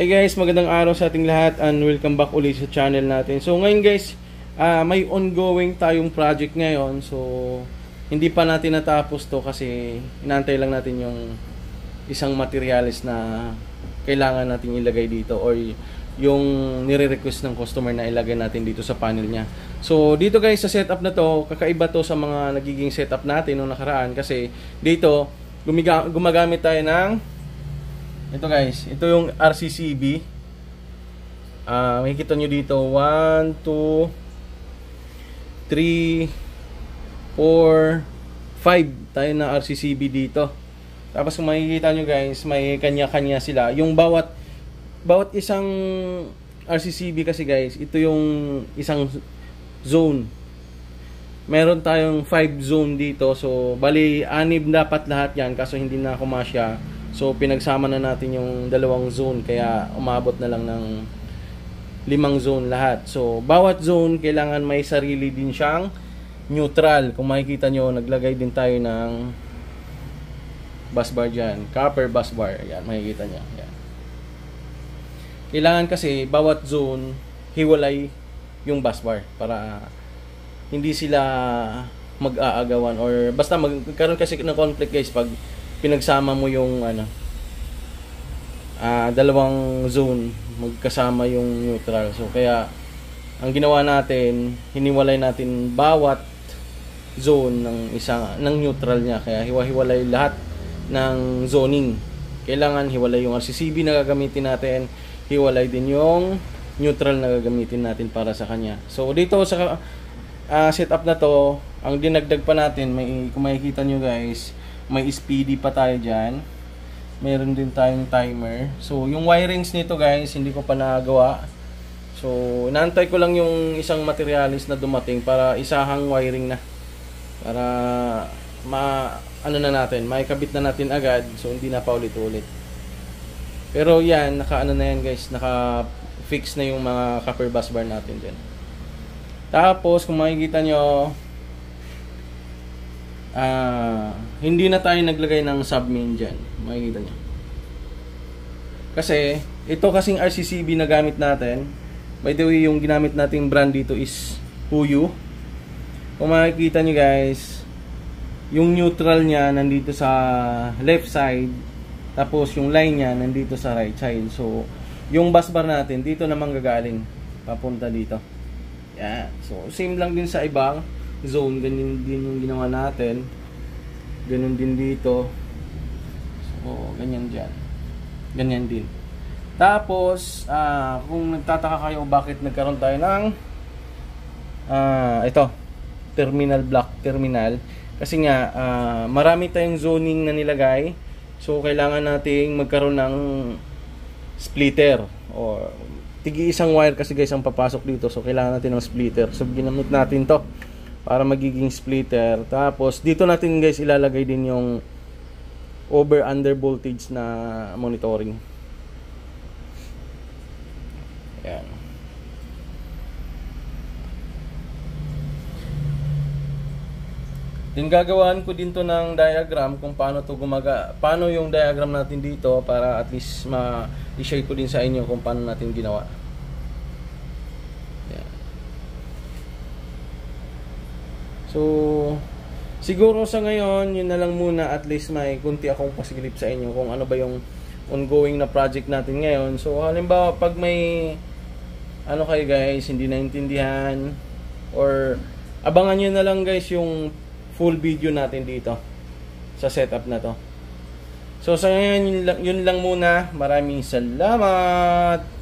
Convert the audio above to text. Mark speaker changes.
Speaker 1: guys, magandang araw sa ating lahat and welcome back ulit sa channel natin. So ngayon guys, may ongoing tayong project ngayon. So hindi pa natin natapos to kasi inaantay lang natin yung isang materials na kailangan natin ilagay dito or yung nire-request ng customer na ilagay natin dito sa panel niya. So dito guys, sa setup na to, kakaiba to sa mga nagiging setup natin nung nakaraan kasi dito gumagamit tayo ng ito guys, ito yung RCCB. Makikita nyo dito 1, 2, 3, 4, 5 tayo na RCCB dito. Tapos kung makikita nyo guys, may kanya-kanya sila. Yung bawat isang RCCB kasi guys, ito yung isang zone. Meron tayong 5 zone dito. So bali 6 dapat lahat yan, kaso hindi na kumasya. So pinagsama na natin yung dalawang zone, kaya umabot na lang ng 5 zone lahat. So bawat zone kailangan may sarili din siyang neutral. Kung makikita nyo, naglagay din tayo ng bus bar dyan, copper bus bar. Yan, makikita nyo. Yan. Kailangan kasi bawat zone hiwalay yung bus bar para hindi sila mag-aagawan or basta magkaroon kasi ng conflict guys pag pinagsama mo yung dalawang zone, magkasama yung neutral. So kaya ang ginawa natin, hiniwalay natin bawat zone ng neutral niya, kaya hiwa-hiwalay lahat ng zoning. Kailangan hiwalay yung RCCB na gagamitin natin, hiwalay din yung neutral na gagamitin natin para sa kanya. So dito sa setup na to, ang dinagdag pa natin, kung makikita nyo guys, may speedy pa tayo dyan. Meron din tayong timer. So yung wirings nito guys, hindi ko pa nagawa. So inaantay ko lang yung isang materialis na dumating para isahang wiring na, para na natin, maikabit na natin agad. So hindi na pa ulit-ulit. Pero yan, naka na yan guys, naka fix na yung mga copper bus bar natin dyan. Tapos kung makikita nyo, hindi na tayo naglagay ng submain dyan. Makikita nyo. Kasi ito kasing RCCB na gamit natin, by the way, yung ginamit nating brand dito is Huyu. Kung makikita nyo guys, yung neutral nya nandito sa left side, tapos yung line nya nandito sa right side. So yung bus bar natin dito naman gagaling papunta dito. Yan. So same lang din sa ibang zone, ganyan din yung ginawa natin. Ganun din dito. So ganyan dyan. Ganyan din. Tapos kung nagtataka kayo bakit nagkaroon tayo ng ito, terminal block terminal, kasi nga marami tayong zoning na nilagay. So kailangan nating magkaroon ng splitter or tigi-isang wire kasi guys ang papasok dito. So kailangan natin ng splitter. So ginamit natin to para magiging splitter. Tapos dito natin guys ilalagay din yung over under voltage na monitoring. Ayan. Din gagawin ko din to ng diagram kung paano to paano yung diagram natin dito para at least i-share ko din sa inyo kung paano natin ginawa. So, siguro sa ngayon, yun na lang muna. At least may kunti akong pasigilip sa inyo kung ano ba yung ongoing na project natin ngayon. So, halimbawa, pag may kayo guys, hindi naintindihan, or abangan nyo na lang guys yung full video natin dito sa setup na to. So, sa ngayon, yun lang muna. Maraming salamat!